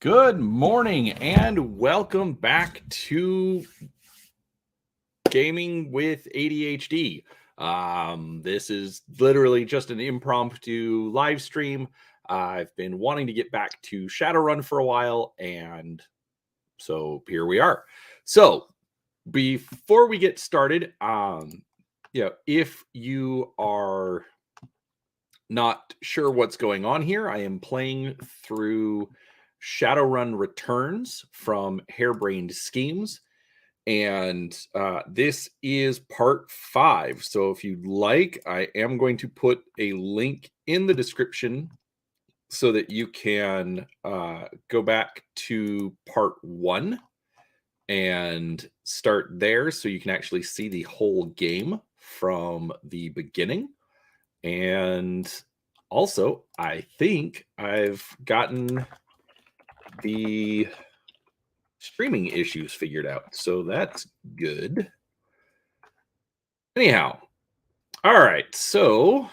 Good morning and welcome back to Gaming with ADHD. This is literally just an impromptu live stream. I've been wanting to get back to Shadowrun for a while, and so here we are. So before we get started, if you are not sure what's going on here, I am playing through Shadowrun Returns from Harebrained Schemes. And this is part 5. So if you'd like, I am going to put a link in the description so that you can go back to part 1 and start there so you can actually see the whole game from the beginning. And also, I think I've gotten the streaming issues figured out, so that's good. Anyhow, all right, so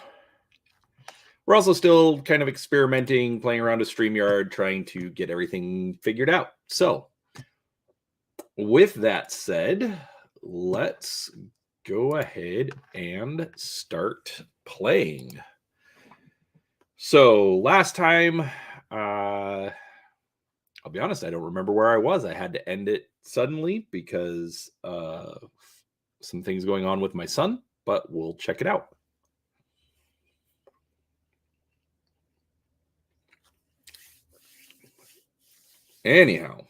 we're also still kind of experimenting, playing around with StreamYard, trying to get everything figured out. So with that said, let's go ahead and start playing. So last time, I'll be honest, I don't remember where I was. I had to end it suddenly because some things going on with my son, but we'll check it out. Anyhow,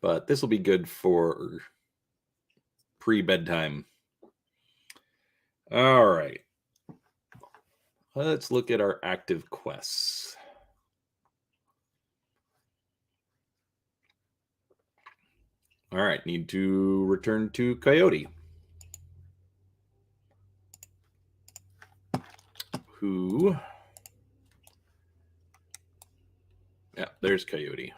but this will be good for pre-bedtime. All right. Let's look at our active quests. All right, need to return to Coyote, who... Yeah, there's Coyote.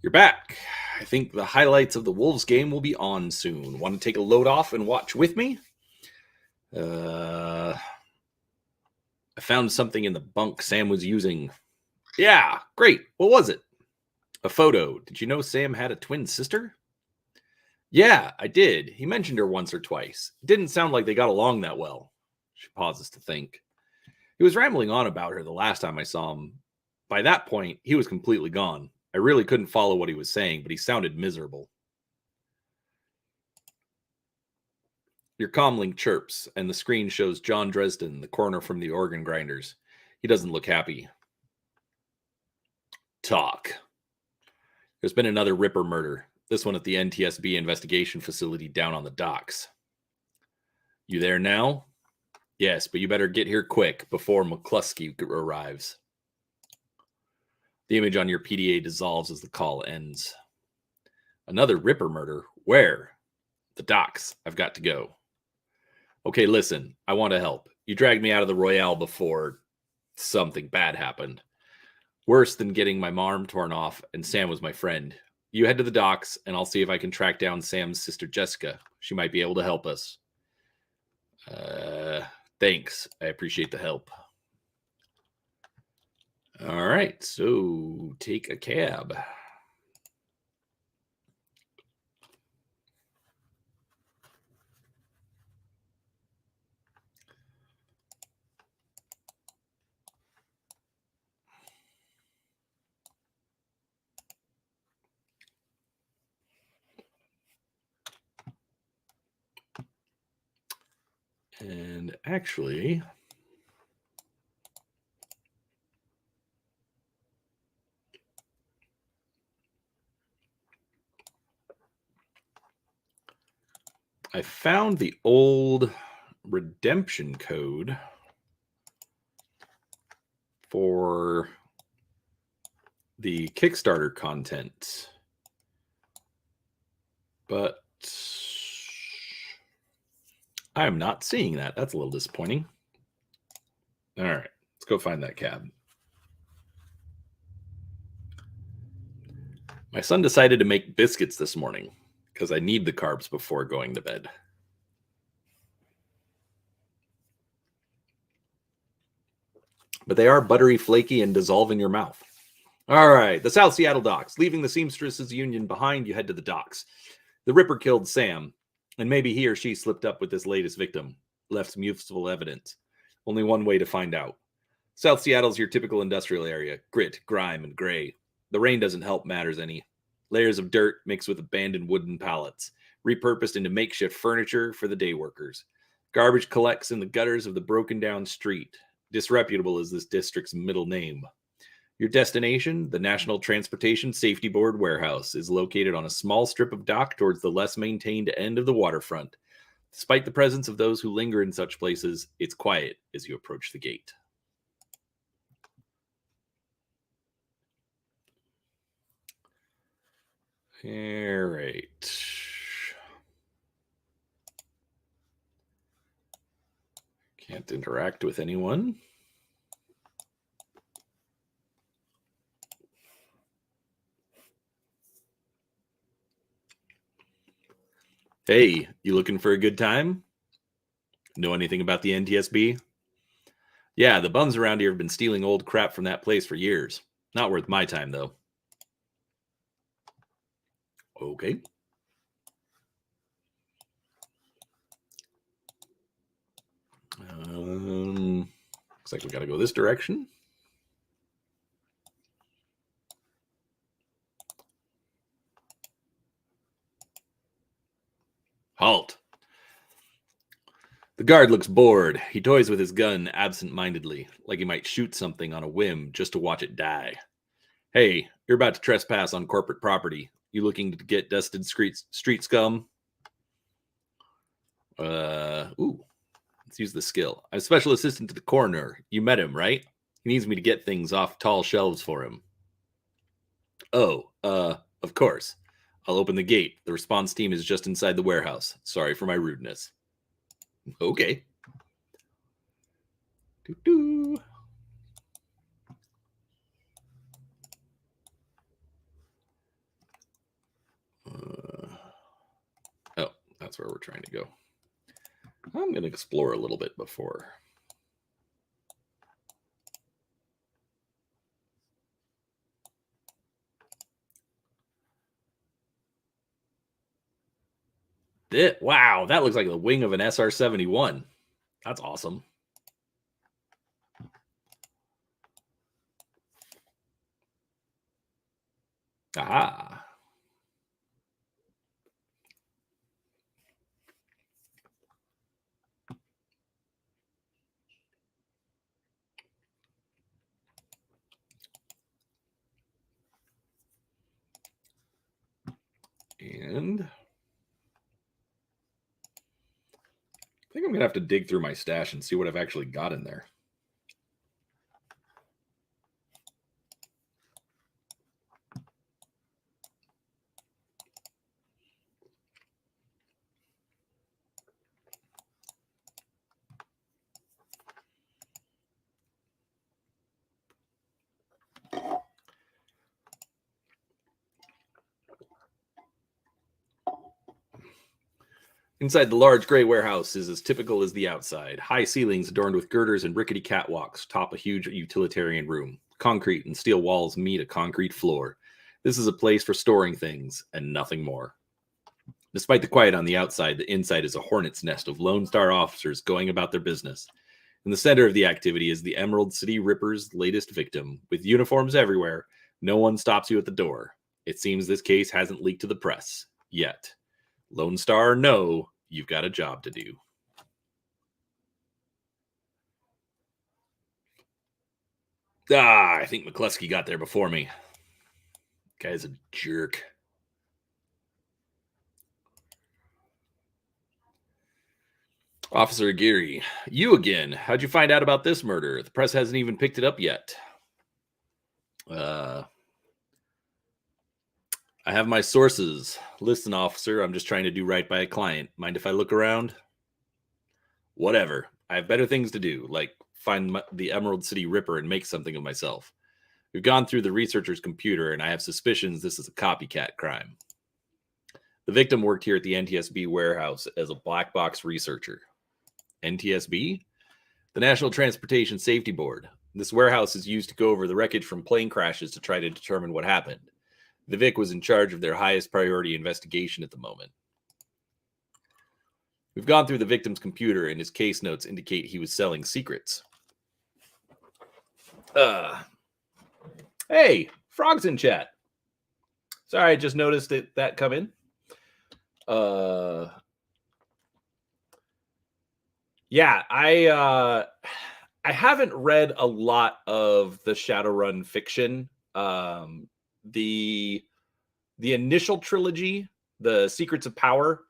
You're back. I think the highlights of the Wolves game will be on soon. Want to take a load off and watch with me? I found something in the bunk Sam was using. Yeah, great. What was it? A photo. Did you know Sam had a twin sister? Yeah, I did. He mentioned her once or twice. It didn't sound like they got along that well. She pauses to think. He was rambling on about her the last time I saw him. By that point, he was completely gone. I really couldn't follow what he was saying, but he sounded miserable. Your comlink chirps, and the screen shows John Dresden, the coroner from the organ grinders. He doesn't look happy. Talk. There's been another Ripper murder. This one at the NTSB investigation facility down on the docks. You there now? Yes, but you better get here quick before McCluskey arrives. The image on your PDA dissolves as the call ends. Another Ripper murder? Where? The docks. I've got to go. Okay, listen, I want to help. You dragged me out of the Royale before something bad happened. Worse than getting my arm torn off, and Sam was my friend. You head to the docks, and I'll see if I can track down Sam's sister Jessica. She might be able to help us. Thanks. I appreciate the help. All right, so take a cab. And actually, I found the old redemption code for the Kickstarter content, but I'm not seeing that. That's a little disappointing. All right, let's go find that cab. My son decided to make biscuits this morning because I need the carbs before going to bed. but they are buttery, flaky, and dissolve in your mouth. All right, the South Seattle docks. Leaving the Seamstresses Union behind, you head to the docks. The Ripper killed Sam, and maybe he or she slipped up with this latest victim, left some useful evidence. Only one way to find out. South Seattle's your typical industrial area, grit, grime, and gray. The rain doesn't help matters any. Layers of dirt mixed with abandoned wooden pallets, repurposed into makeshift furniture for the day workers. Garbage collects in the gutters of the broken down street. Disreputable is this district's middle name. Your destination, the National Transportation Safety Board warehouse, is located on a small strip of dock towards the less maintained end of the waterfront. Despite the presence of those who linger in such places, it's quiet as you approach the gate. All right. Can't interact with anyone. Hey, you looking for a good time? Know anything about the NTSB? Yeah, the bums around here have been stealing old crap from that place for years. Not worth my time, though. Okay. Looks like we got to go this direction. Halt. The guard looks bored. He toys with his gun absent-mindedly, like he might shoot something on a whim just to watch it die. Hey, you're about to trespass on corporate property. You looking to get dusted street scum? Ooh. Let's use the skill. I'm special assistant to the coroner. You met him, right? He needs me to get things off tall shelves for him. Oh, of course. I'll open the gate. The response team is just inside the warehouse. Sorry for my rudeness. Okay. Doo-doo. Oh, that's where we're trying to go. I'm going to explore a little bit before. Wow, that looks like the wing of an SR-71. That's awesome. Aha. And I think I'm going to have to dig through my stash and see what I've actually got in there. Inside the large gray warehouse is as typical as the outside. High ceilings adorned with girders and rickety catwalks top a huge utilitarian room. Concrete and steel walls meet a concrete floor. This is a place for storing things and nothing more. Despite the quiet on the outside, the inside is a hornet's nest of Lone Star officers going about their business. In the center of the activity is the Emerald City Ripper's latest victim. With uniforms everywhere, no one stops you at the door. It seems this case hasn't leaked to the press yet. Lone Star, no, you've got a job to do. I think McCluskey got there before me. Guy's a jerk. Officer Geary, you again. How'd you find out about this murder? The press hasn't even picked it up yet. I have my sources. Listen, officer, I'm just trying to do right by a client. Mind if I look around? Whatever. I have better things to do, like find the Emerald City Ripper and make something of myself. We've gone through the researcher's computer, and I have suspicions this is a copycat crime. The victim worked here at the NTSB warehouse as a black box researcher. NTSB? The National Transportation Safety Board. This warehouse is used to go over the wreckage from plane crashes to try to determine what happened. The Vic was in charge of their highest priority investigation at the moment. We've gone through the victim's computer, and his case notes indicate he was selling secrets. Hey, Frog's in chat. Sorry, I just noticed that come in. Yeah, I haven't read a lot of the Shadowrun fiction. The initial trilogy, The Secrets of Power,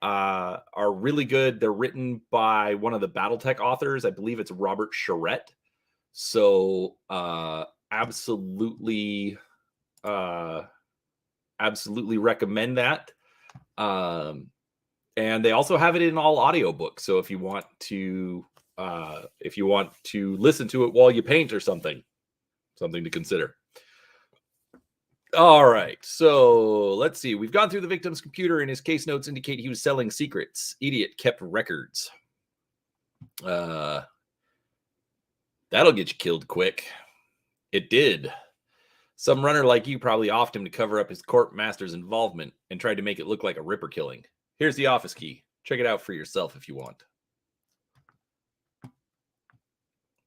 are really good. They're written by one of the BattleTech authors. I believe it's Robert Charette. So absolutely recommend that. And they also have it in all audiobooks. So if you want to listen to it while you paint or something to consider. All right, so let's see. We've gone through the victim's computer, and his case notes indicate he was selling secrets. Idiot kept records. That'll get you killed quick. It did. Some runner like you probably offed him to cover up his court master's involvement and tried to make it look like a Ripper killing. Here's the office key. Check it out for yourself if you want.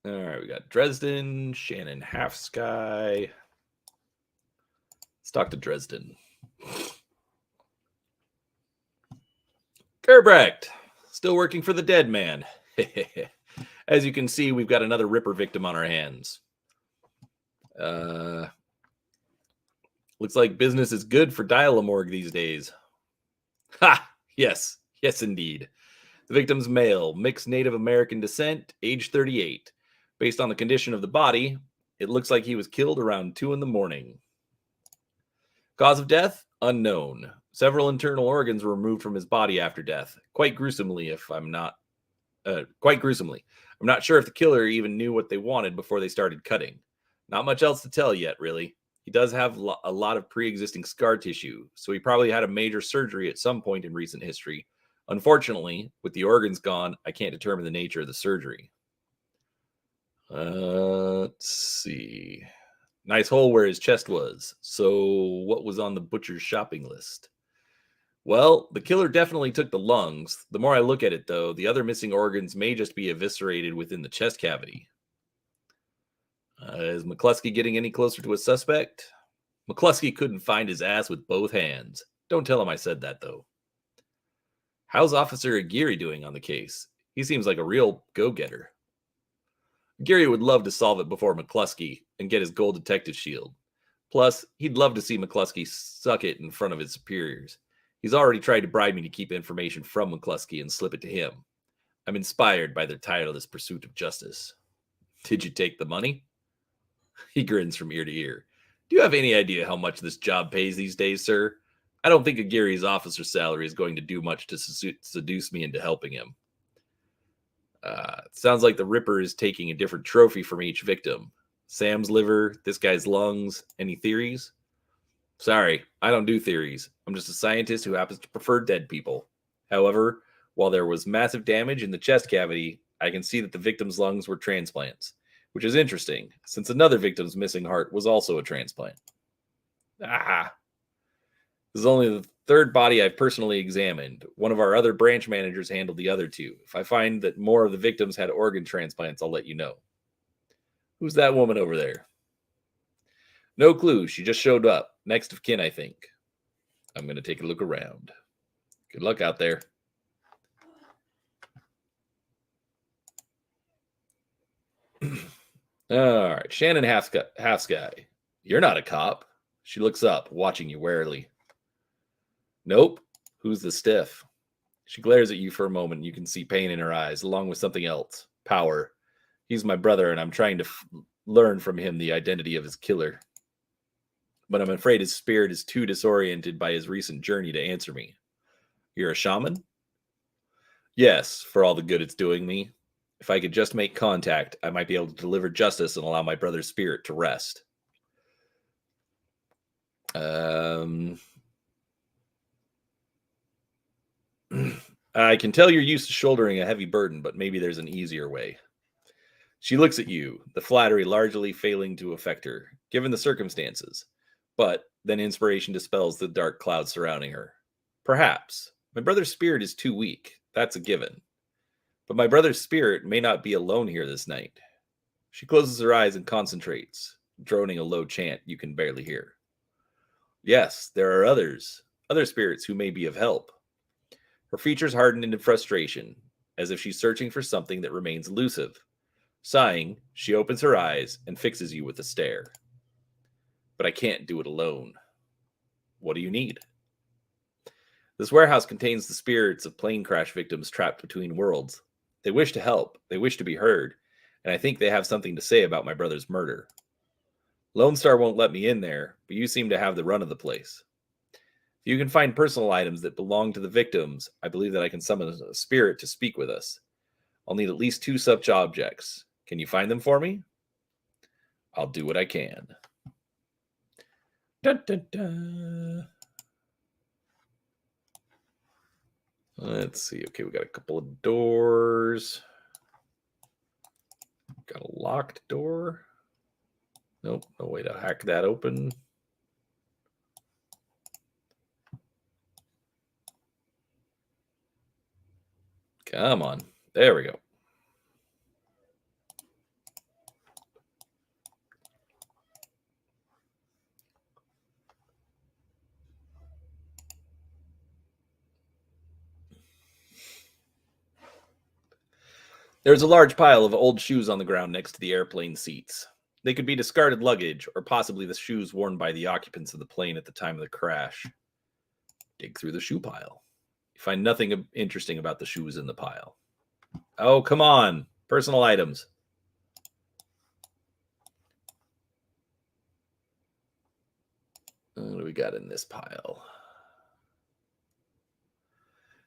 All right, we got Dresden, Shannon Half Sky. Let's talk to Dresden. Harebrained, still working for the dead man. As you can see, we've got another Ripper victim on our hands. Looks like business is good for Dial-A-Morgue these days. Ha! Yes, indeed. The victim's male, mixed Native American descent, age 38. Based on the condition of the body, it looks like he was killed around 2 in. Cause of death? Unknown. Several internal organs were removed from his body after death. Quite gruesomely. I'm not sure if the killer even knew what they wanted before they started cutting. Not much else to tell yet, really. He does have a lot of pre-existing scar tissue, so he probably had a major surgery at some point in recent history. Unfortunately, with the organs gone, I can't determine the nature of the surgery. Let's see. Nice hole where his chest was. So what was on the butcher's shopping list? Well, the killer definitely took the lungs. The more I look at it, though, the other missing organs may just be eviscerated within the chest cavity. Is McCluskey getting any closer to a suspect? McCluskey couldn't find his ass with both hands. Don't tell him I said that, though. How's Officer Aguirre doing on the case? He seems like a real go-getter. Aguirre would love to solve it before McCluskey and get his gold detective shield. Plus, he'd love to see McCluskey suck it in front of his superiors. He's already tried to bribe me to keep information from McCluskey and slip it to him. I'm inspired by their tireless pursuit of justice. Did you take the money? He grins from ear to ear. Do you have any idea how much this job pays these days, sir? I don't think Aguirre's officer salary is going to do much to seduce me into helping him. Sounds like the Ripper is taking a different trophy from each victim. Sam's liver, this guy's lungs. Any theories? Sorry, I don't do theories. I'm just a scientist who happens to prefer dead people. However, while there was massive damage in the chest cavity, I can see that the victim's lungs were transplants, which is interesting, since another victim's missing heart was also a transplant. This is only the third body I've personally examined. One of our other branch managers handled the other two. If I find that more of the victims had organ transplants, I'll let you know. Who's that woman over there? No clue. She just showed up. Next of kin, I think. I'm going to take a look around. Good luck out there. All right. Shannon Half Sky. You're not a cop. She looks up, watching you warily. Nope. Who's the stiff? She glares at you for a moment. You can see pain in her eyes, along with something else. Power. He's my brother, and I'm trying to learn from him the identity of his killer. But I'm afraid his spirit is too disoriented by his recent journey to answer me. You're a shaman? Yes, for all the good it's doing me. If I could just make contact, I might be able to deliver justice and allow my brother's spirit to rest. I can tell you're used to shouldering a heavy burden, but maybe there's an easier way. She looks at you, the flattery largely failing to affect her, given the circumstances. But then inspiration dispels the dark clouds surrounding her. Perhaps. My brother's spirit is too weak. That's a given. But my brother's spirit may not be alone here this night. She closes her eyes and concentrates, droning a low chant you can barely hear. Yes, there are other spirits who may be of help. Her features harden into frustration, as if she's searching for something that remains elusive. Sighing, she opens her eyes and fixes you with a stare. But I can't do it alone. What do you need? This warehouse contains the spirits of plane crash victims trapped between worlds. They wish to help, they wish to be heard, and I think they have something to say about my brother's murder. Lone Star won't let me in there, but you seem to have the run of the place. If you can find personal items that belong to the victims, I believe that I can summon a spirit to speak with us. I'll need at least 2 such objects. Can you find them for me? I'll do what I can. Dun, dun, dun. Let's see. Okay, we got a couple of doors. Got a locked door. Nope, no way to hack that open. Come on. There we go. There's a large pile of old shoes on the ground next to the airplane seats. They could be discarded luggage, or possibly the shoes worn by the occupants of the plane at the time of the crash. Dig through the shoe pile. You find nothing interesting about the shoes in the pile. Oh, come on. Personal items. What do we got in this pile?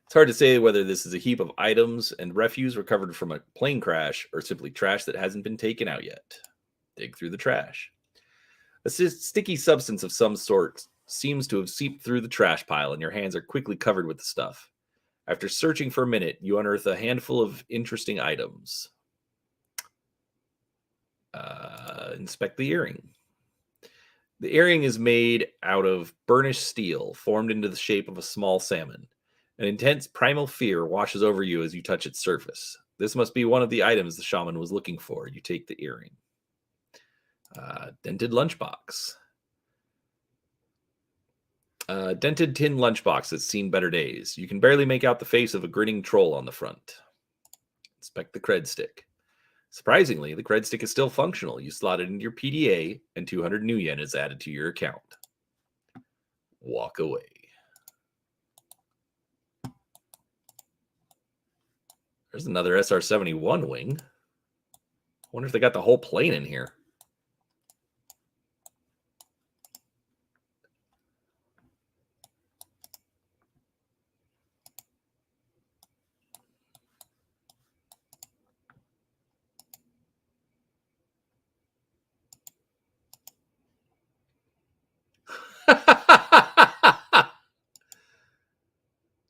It's hard to say whether this is a heap of items and refuse recovered from a plane crash or simply trash that hasn't been taken out yet. Dig through the trash. A sticky substance of some sort seems to have seeped through the trash pile, and your hands are quickly covered with the stuff. After searching for a minute, you unearth a handful of interesting items. Inspect the earring. The earring is made out of burnished steel, formed into the shape of a small salmon. An intense primal fear washes over you as you touch its surface. This must be one of the items the shaman was looking for. You take the earring. Dented lunchbox. Dented tin lunchbox that's seen better days. You can barely make out the face of a grinning troll on the front. Inspect the cred stick. Surprisingly, the cred stick is still functional. You slot it into your PDA, and 200 new yen is added to your account. Walk away. There's another SR-71 wing. I wonder if they got the whole plane in here.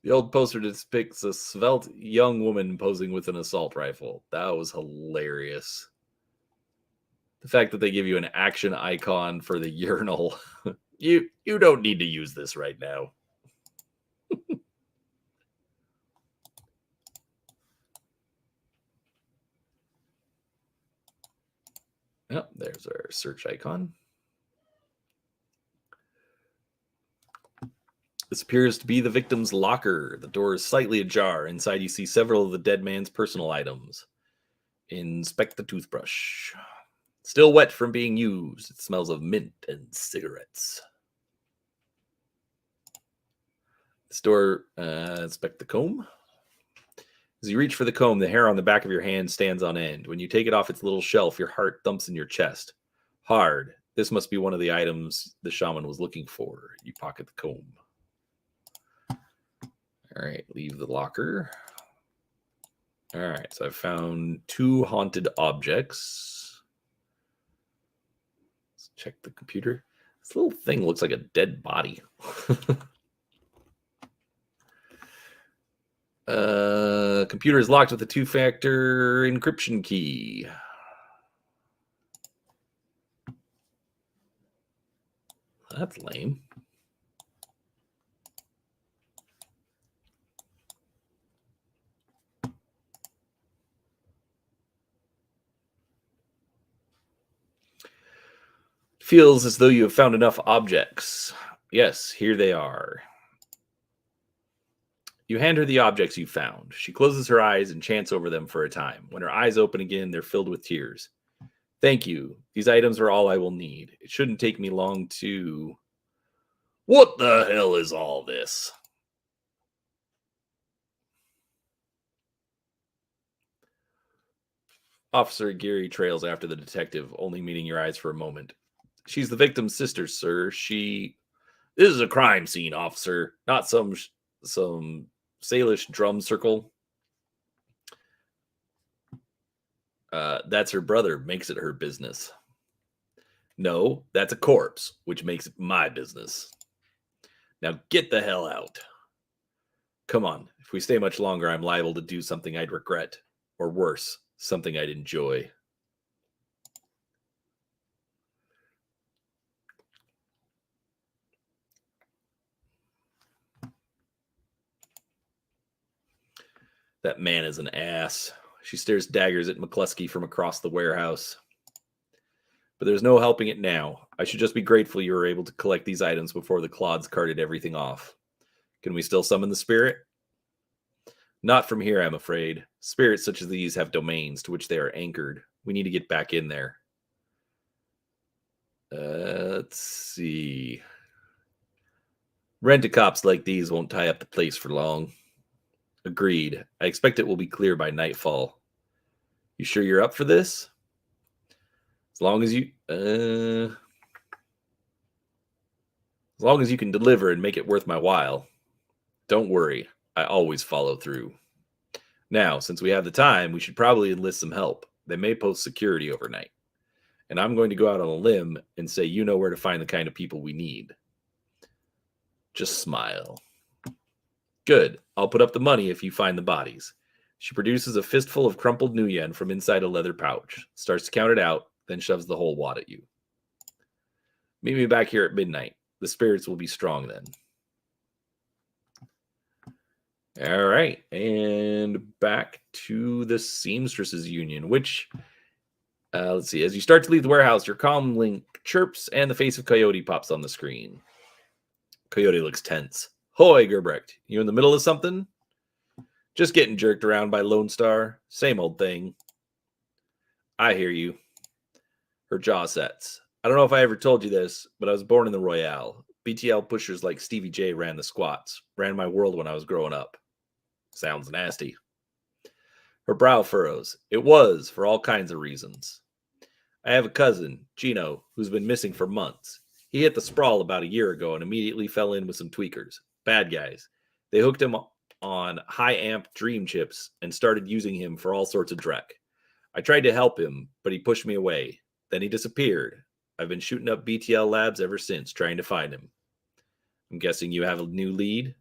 The old poster depicts a svelte young woman posing with an assault rifle. That was hilarious. The fact that they give you an action icon for the urinal. You don't need to use this right now. Yep, there's our search icon. This appears to be the victim's locker. The door is slightly ajar. Inside, you see several of the dead man's personal items. Inspect the toothbrush. Still wet from being used. It smells of mint and cigarettes. Inspect the comb. As you reach for the comb, the hair on the back of your hand stands on end. When you take it off its little shelf, your heart thumps in your chest. Hard. This must be one of the items the shaman was looking for. You pocket the comb. All right, leave the locker. All right, so I've found 2 haunted objects. Let's check the computer. This little thing looks like a dead body. Computer is locked with a 2-factor encryption key. That's lame. Feels as though you have found enough objects. Yes, here they are. You hand her the objects you found. She closes her eyes and chants over them for a time. When her eyes open again, they're filled with tears. Thank you. These items are all I will need. It shouldn't take me long to... What the hell is all this? Officer Geary trails after the detective, only meeting your eyes for a moment. She's the victim's sister, sir. This is a crime scene, officer, not some Salish drum circle. That's her brother, makes it her business. No, that's a corpse, which makes it my business. Now get the hell out. Come on, if we stay much longer, I'm liable to do something I'd regret, or worse, something I'd enjoy. That man is an ass. She stares daggers at McCluskey from across the warehouse. But there's no helping it now. I should just be grateful you were able to collect these items before the clods carted everything off. Can we still summon the spirit? Not from here, I'm afraid. Spirits such as these have domains to which they are anchored. We need to get back in there. Let's see. Rent-a-cops like these won't tie up the place for long. Agreed. I expect it will be clear by nightfall. You sure you're up for this? As long as you can deliver and make it worth my while. Don't worry. I always follow through. Now, since we have the time, we should probably enlist some help. They may post security overnight. And I'm going to go out on a limb and say you know where to find the kind of people we need. Just smile. Good. I'll put up the money if you find the bodies. She produces a fistful of crumpled new yen from inside a leather pouch, starts to count it out, then shoves the whole wad at you. Meet me back here at midnight. The spirits will be strong then. All right. And back to the Seamstresses Union, which, let's see. As you start to leave the warehouse, your comm link chirps and the face of Coyote pops on the screen. Coyote looks tense. Hoy, Gerbrecht. You in the middle of something? Just getting jerked around by Lone Star. Same old thing. I hear you. Her jaw sets. I don't know if I ever told you this, but I was born in the Royale. BTL pushers like Stevie J ran the squats. Ran my world when I was growing up. Sounds nasty. Her brow furrows. It was, for all kinds of reasons. I have a cousin, Gino, who's been missing for months. He hit the sprawl about a year ago and immediately fell in with some tweakers. Bad guys. They hooked him on high amp dream chips and started using him for all sorts of dreck. I tried to help him, but he pushed me away. Then he disappeared. I've been shooting up BTL labs ever since, trying to find him. I'm guessing you have a new lead?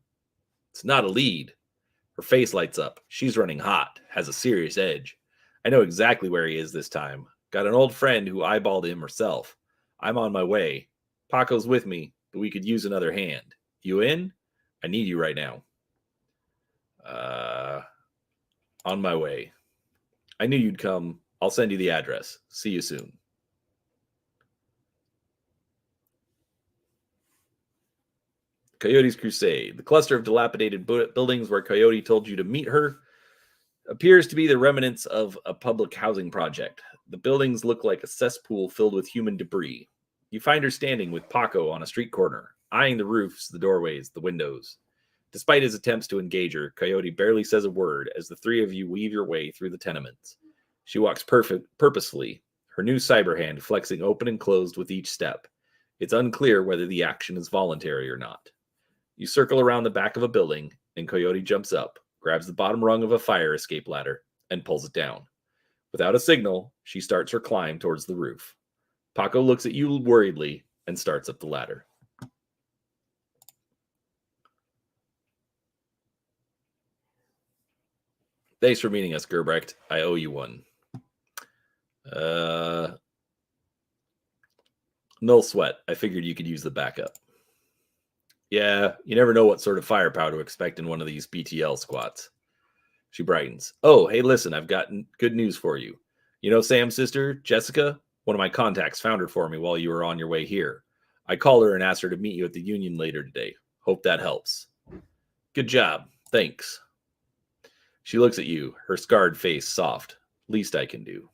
It's not a lead. Her face lights up. She's running hot, has a serious edge. I know exactly where he is this time. Got an old friend who eyeballed him herself. I'm on my way. Paco's with me, but we could use another hand. You in? I need you right now. On my way. I knew you'd come. I'll send you the address. See you soon. Coyote's Crusade. The cluster of dilapidated buildings where Coyote told you to meet her appears to be the remnants of a public housing project. The buildings look like a cesspool filled with human debris. You find her standing with Paco on a street corner, eyeing the roofs, the doorways, the windows. Despite his attempts to engage her, Coyote barely says a word as the three of you weave your way through the tenements. She walks purposefully, her new cyber hand flexing open and closed with each step. It's unclear whether the action is voluntary or not. You circle around the back of a building, and Coyote jumps up, grabs the bottom rung of a fire escape ladder, and pulls it down. Without a signal, she starts her climb towards the roof. Paco looks at you worriedly and starts up the ladder. Thanks for meeting us, Gerbrecht. I owe you one. No sweat. I figured you could use the backup. Yeah, you never know what sort of firepower to expect in one of these BTL squats. She brightens. Oh, hey, listen, I've got good news for you. You know Sam's sister, Jessica? One of my contacts found her for me while you were on your way here. I called her and asked her to meet you at the Union later today. Hope that helps. Good job. Thanks. She looks at you, her scarred face soft. Least I can do.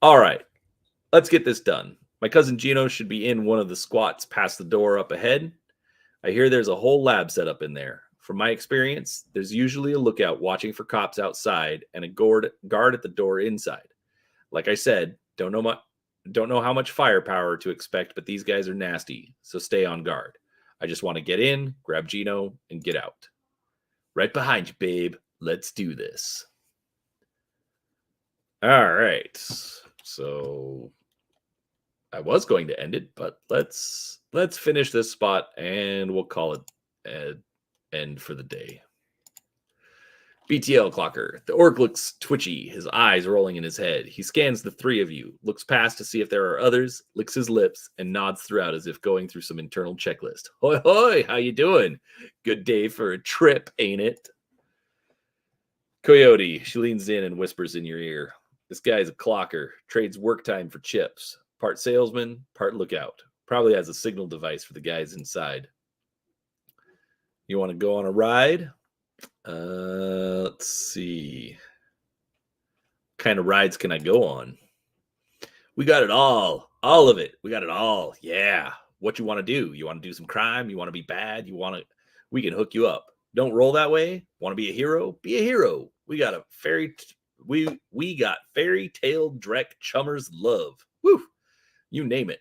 All right, let's get this done. My cousin Gino should be in one of the squats past the door up ahead. I hear there's a whole lab set up in there. From my experience, there's usually a lookout watching for cops outside and a guard at the door inside. Like I said, don't know how much firepower to expect, but these guys are nasty, so stay on guard. I just want to get in, grab Gino, and get out. Right behind you, babe. Let's do this. All right. So I was going to end it, but let's finish this spot and we'll call it an end for the day. BTL Clocker. The orc looks twitchy, his eyes rolling in his head. He scans the three of you, looks past to see if there are others, licks his lips, and nods throughout as if going through some internal checklist. Hoi hoi, how you doing? Good day for a trip, ain't it? Coyote. She leans in and whispers in your ear. This guy's a clocker, trades work time for chips. Part salesman, part lookout. Probably has a signal device for the guys inside. You want to go on a ride? Let's see. What kind of rides can I go on? We got it all of it. We got it all. Yeah. What you want to do? You want to do some crime? You want to be bad? We can hook you up. Don't roll that way. Want to be a hero? Be a hero. We got fairy tale Drek chummers love. Woo! You name it.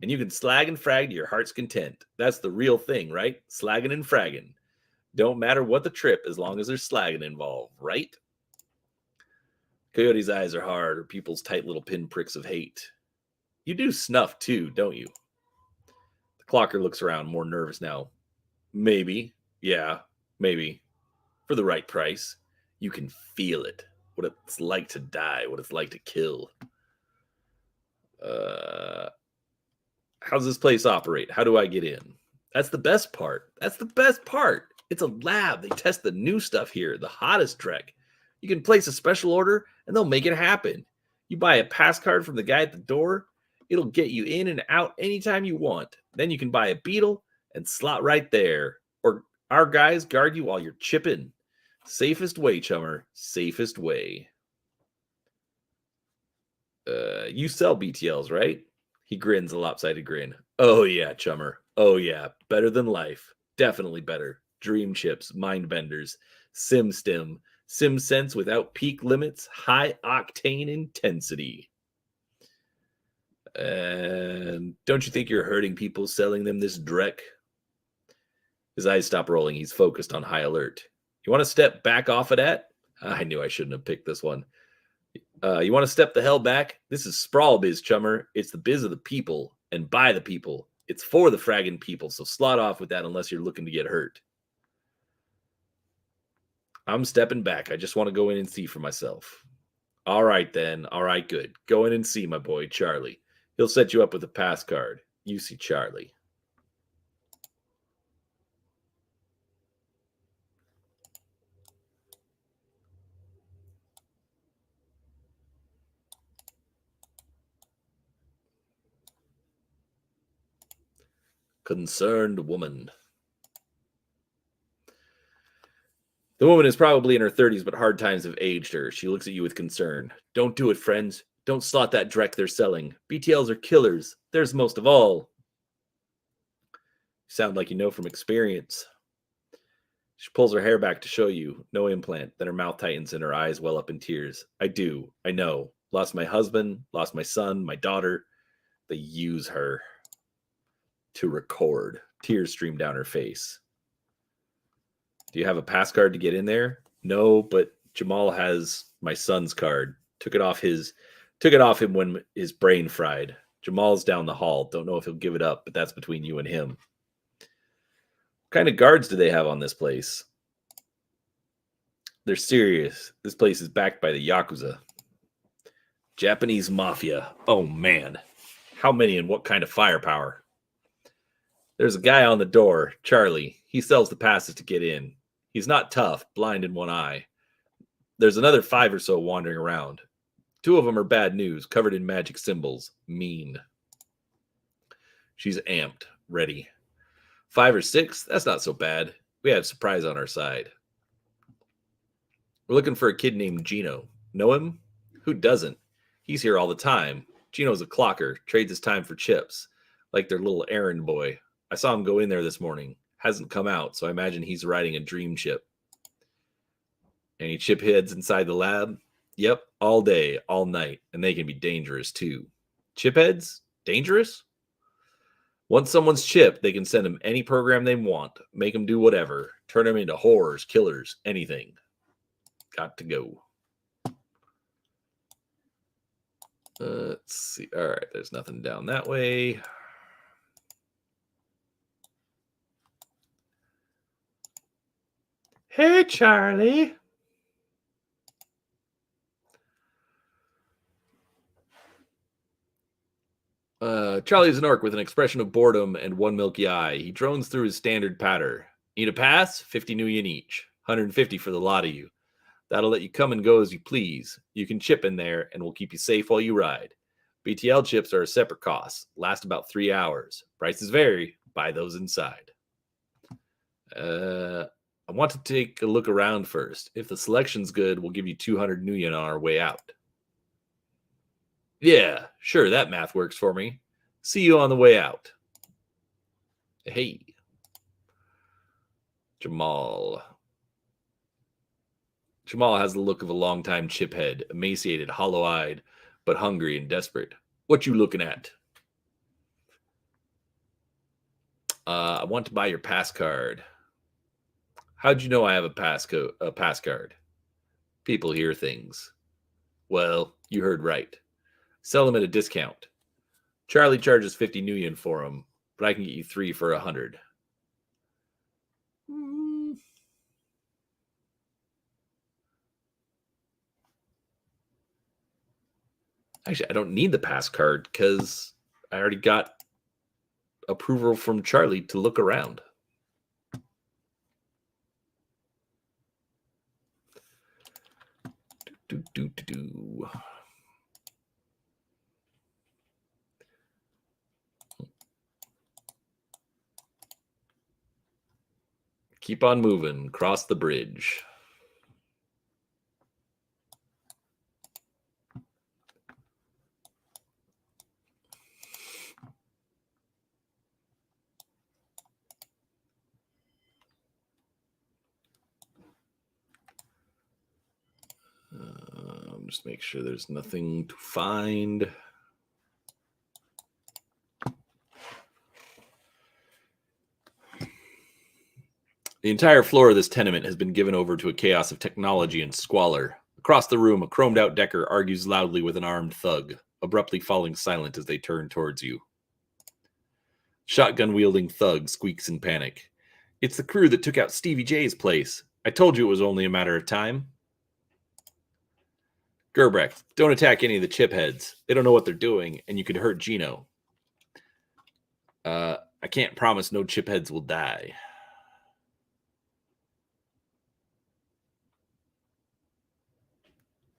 And you can slag and frag to your heart's content. That's the real thing, right? Slagging and fragging. Don't matter what the trip as long as there's slagging involved, right? Coyote's eyes are hard, her pupils tight little pinpricks of hate. You do snuff too, don't you? The clocker looks around, more nervous now. Maybe. Yeah, maybe. For the right price. You can feel it. What it's like to die, what it's like to kill. How's this place operate? How do I get in? That's the best part. It's a lab. They test the new stuff here, the hottest Drek. You can place a special order and they'll make it happen. You buy a pass card from the guy at the door, it'll get you in and out anytime you want. Then you can buy a beetle and slot right there. Or our guys guard you while you're chipping. Safest way, chummer. Safest way. You sell BTLs, right? He grins a lopsided grin. Oh yeah, chummer. Oh yeah. Better than life. Definitely better. Dream chips, mind benders, sim sense without peak limits, high octane intensity. And don't you think you're hurting people selling them this Drek? His eyes stop rolling. He's focused on high alert. You want to step back off of that? I knew I shouldn't have picked this one. You want to step the hell back? This is sprawl biz, chummer. It's the biz of the people and by the people. It's for the fragging people, so slot off with that unless you're looking to get hurt. I'm stepping back. I just want to go in and see for myself. All right, then. All right, good. Go in and see my boy, Charlie. He'll set you up with a pass card. You see Charlie. Concerned woman. The woman is probably in her 30s, but hard times have aged her. She looks at you with concern. Don't do it, friends. Don't slot that Drek they're selling. BTLs are killers. There's most of all. You sound like you know from experience. She pulls her hair back to show you. No implant. Then her mouth tightens and her eyes well up in tears. I do. I know. Lost my husband. Lost my son. My daughter. They use her to record. Tears stream down her face. Do you have a pass card to get in there? No, but Jamal has my son's card. Took it off him when his brain fried. Jamal's down the hall. Don't know if he'll give it up, but that's between you and him. What kind of guards do they have on this place? They're serious. This place is backed by the Yakuza. Japanese mafia. Oh, man. How many and what kind of firepower? There's a guy on the door, Charlie. He sells the passes to get in. He's not tough, blind in one eye. There's another 5 or so wandering around. 2 of them are bad news, covered in magic symbols. Mean. She's amped, ready. 5 or 6? That's not so bad. We have surprise on our side. We're looking for a kid named Gino. Know him? Who doesn't? He's here all the time. Gino's a clocker, trades his time for chips, like their little errand boy. I saw him go in there this morning. Hasn't come out, so I imagine he's riding a dream chip. Any chip heads inside the lab? Yep, all day, all night, and they can be dangerous too. Chip heads? Dangerous? Once someone's chipped, they can send them any program they want, make them do whatever, turn them into horrors, killers, anything. Got to go. Let's see. All right, there's nothing down that way. Hey, Charlie. Charlie's an orc with an expression of boredom and one milky eye. He drones through his standard patter. Need a pass? 50 nuyen each. 150 for the lot of you. That'll let you come and go as you please. You can chip in there, and we'll keep you safe while you ride. BTL chips are a separate cost. Last about 3 hours. Prices vary. Buy those inside. I want to take a look around first. If the selection's good, we'll give you 200 nuyen on our way out. Yeah, sure, that math works for me. See you on the way out. Hey. Jamal. Jamal has the look of a longtime chiphead, emaciated, hollow-eyed, but hungry and desperate. What you looking at? I want to buy your pass card. How'd you know I have a pass card? People hear things. Well, you heard right. Sell them at a discount. Charlie charges 50 nuyen for them, but I can get you 3 for 100. Actually, I don't need the pass card because I already got approval from Charlie to look around. Keep on moving. Cross the bridge. Just make sure there's nothing to find. The entire floor of this tenement has been given over to a chaos of technology and squalor. Across the room, a chromed-out Decker argues loudly with an armed thug, abruptly falling silent as they turn towards you. Shotgun-wielding thug squeaks in panic. It's the crew that took out Stevie J's place. I told you it was only a matter of time. Gerbrecht, don't attack any of the chipheads. They don't know what they're doing, and you could hurt Gino. I can't promise no chipheads will die.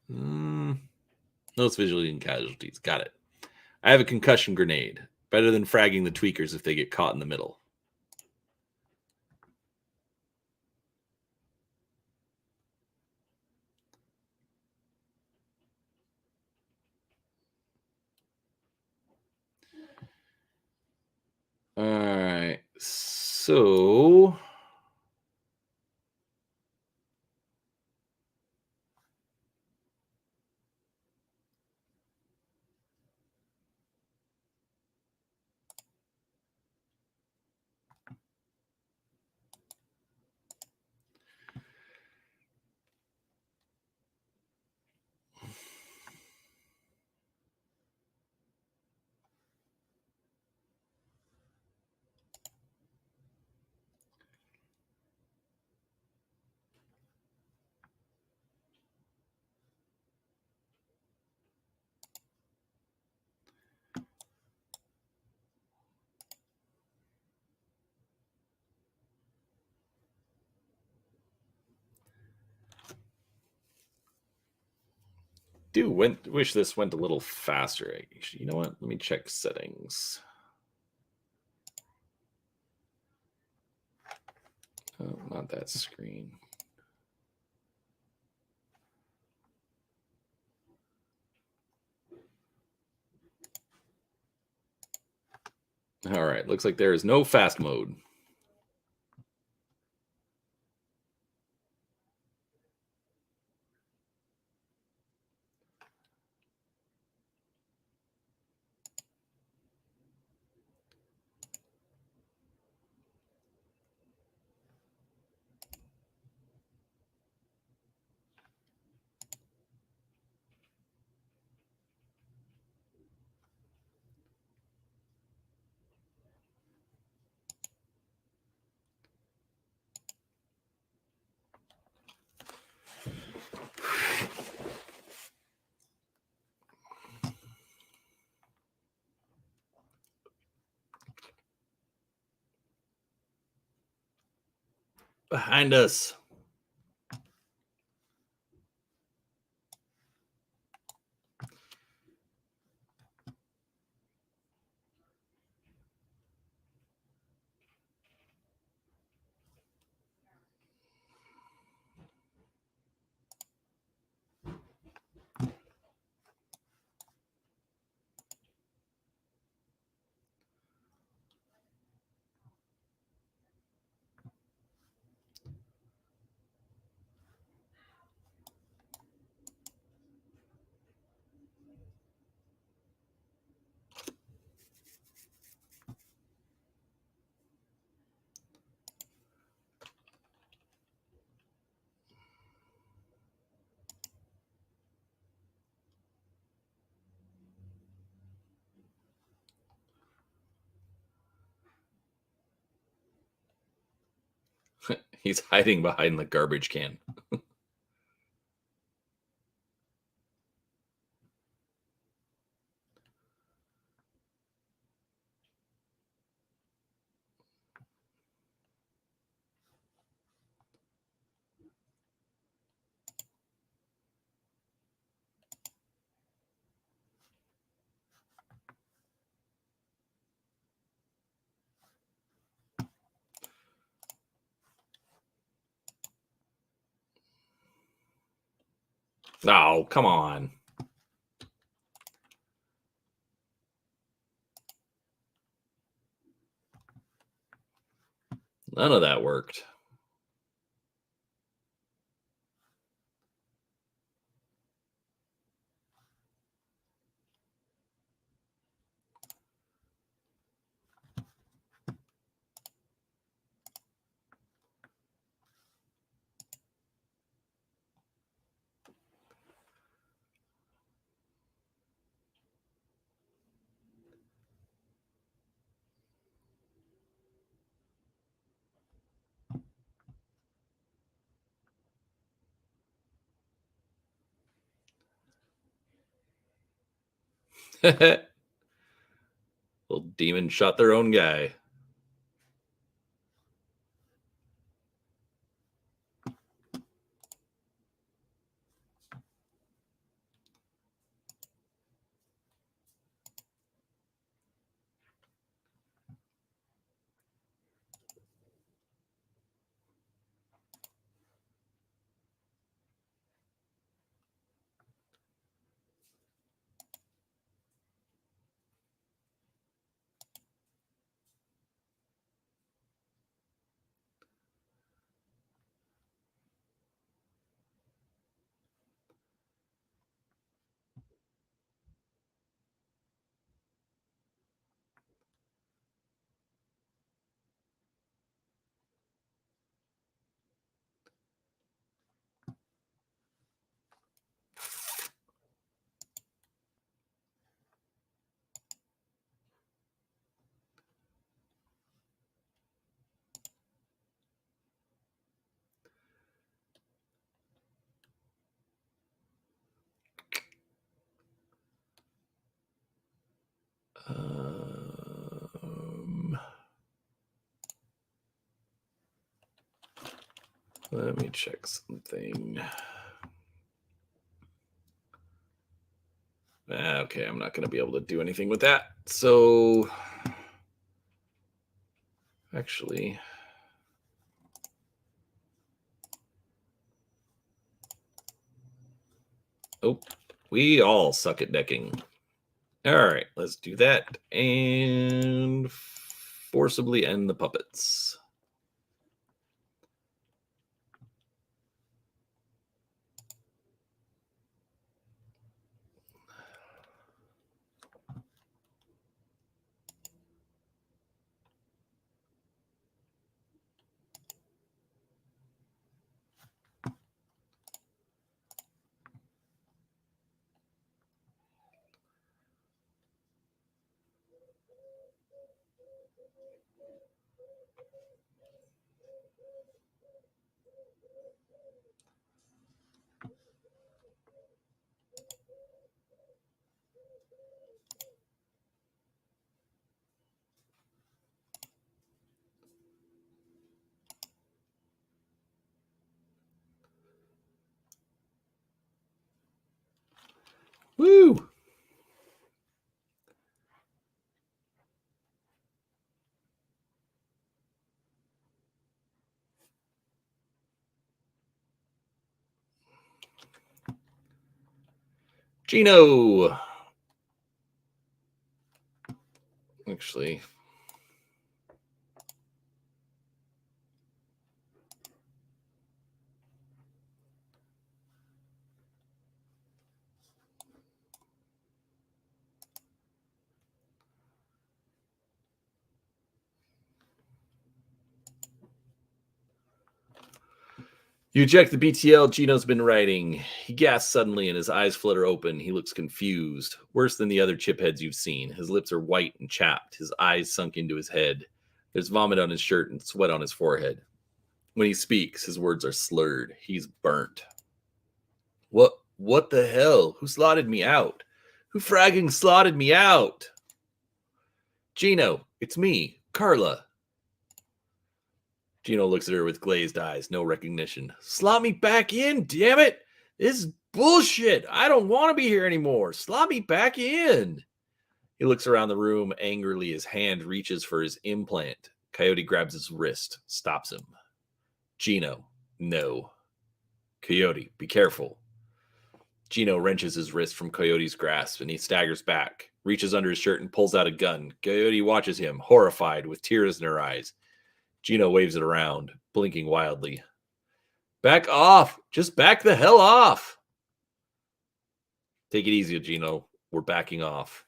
No civilian casualties. Got it. I have a concussion grenade. Better than fragging the tweakers if they get caught in the middle. All right. So do wish this went a little faster. You know what? Let me check settings. Oh, not that screen. All right, looks like there is no fast mode. Behind us. He's hiding behind the garbage can. Oh, come on. None of that worked. Little demon shot their own guy. Let me check something. Okay, I'm not going to be able to do anything with that. So, actually, oh, we all suck at decking. All right, let's do that and forcibly end the puppets. Woo! Gino! Actually, you eject the BTL Gino's been writing. He gasps suddenly and his eyes flutter open. He looks confused, worse than the other chipheads you've seen. His lips are white and chapped, his eyes sunk into his head. There's vomit on his shirt and sweat on his forehead. When he speaks, his words are slurred. He's burnt. What the hell? Who slotted me out? Who fragging slotted me out? Gino, it's me, Carla. Gino looks at her with glazed eyes, no recognition. Slot me back in, damn it! This is bullshit! I don't want to be here anymore! Slot me back in! He looks around the room angrily. His hand reaches for his implant. Coyote grabs his wrist, stops him. Gino, no. Coyote, be careful. Gino wrenches his wrist from Coyote's grasp and he staggers back, reaches under his shirt and pulls out a gun. Coyote watches him, horrified, with tears in her eyes. Gino waves it around, blinking wildly. Back off! Just back the hell off! Take it easy, Gino. We're backing off.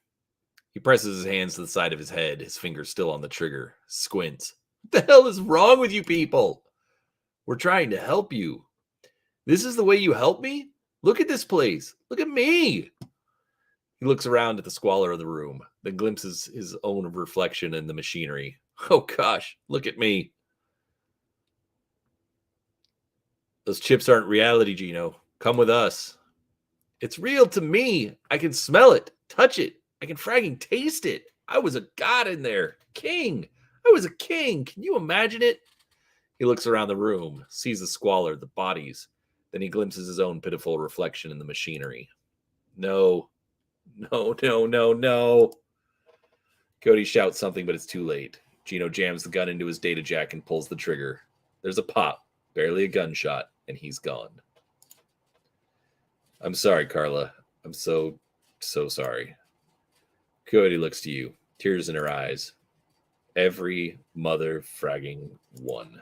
He presses his hands to the side of his head, his fingers still on the trigger. Squints. What the hell is wrong with you people? We're trying to help you. This is the way you help me? Look at this place. Look at me. He looks around at the squalor of the room, then glimpses his own reflection in the machinery. Oh gosh, look at me. Those chips aren't reality, Gino. Come with us. It's real to me. I can smell it, touch it. I can fragging taste it. I was a god in there. King. I was a king. Can you imagine it? He looks around the room, sees the squalor, the bodies. Then he glimpses his own pitiful reflection in the machinery. No. No. Cody shouts something, but it's too late. Gino jams the gun into his data jack and pulls the trigger. There's a pop, barely a gunshot, and he's gone. I'm sorry, Carla. I'm so sorry. Cody looks to you, tears in her eyes. Every mother fragging one.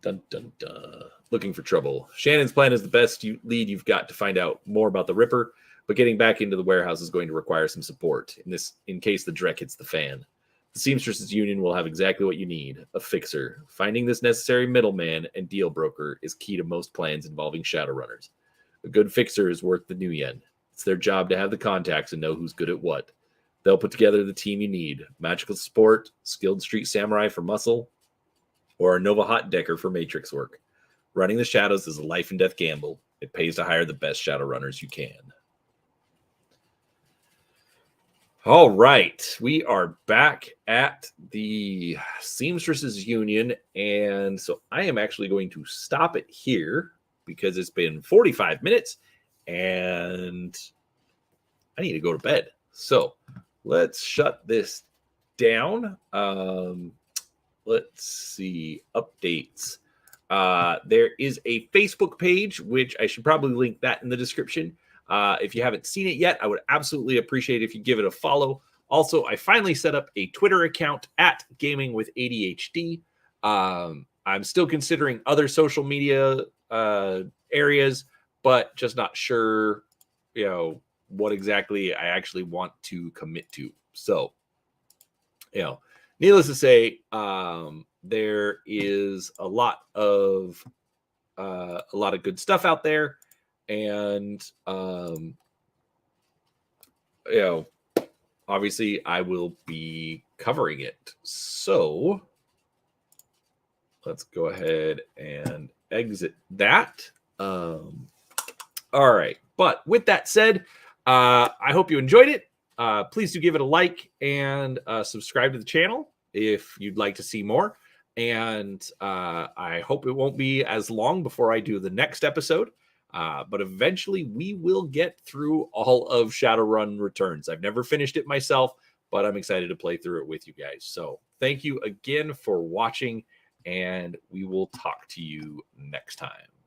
Dun, dun, dun. Looking for trouble. Shannon's plan is the best lead you've got to find out more about the Ripper, but getting back into the warehouse is going to require some support in case the dreck hits the fan. The Seamstresses Union will have exactly what you need, a fixer. Finding this necessary middleman and deal broker is key to most plans involving Shadowrunners. A good fixer is worth the new yen. It's their job to have the contacts and know who's good at what. They'll put together the team you need. Magical support, skilled street samurai for muscle, or a Nova Hot Decker for matrix work. Running the shadows is a life and death gamble. It pays to hire the best Shadowrunners you can. All right, we are back at the Seamstresses Union, and so I am actually going to stop it here because it's been 45 minutes and I need to go to bed. So let's shut this down. Let's see, updates. There is a Facebook page, which I should probably link that in the description. If you haven't seen it yet, I would absolutely appreciate it if you give it a follow. Also, I finally set up a Twitter account at Gaming with ADHD. I'm still considering other social media areas, but just not sure, what exactly I actually want to commit to. So, needless to say, there is a lot of good stuff out there, and obviously I will be covering it. So let's go ahead and exit that. All right, but with that said, I hope you enjoyed it. Please do give it a like and subscribe to the channel if you'd like to see more. And I hope it won't be as long before I do the next episode. But eventually we will get through all of Shadowrun Returns. I've never finished it myself, but I'm excited to play through it with you guys. So thank you again for watching, and we will talk to you next time.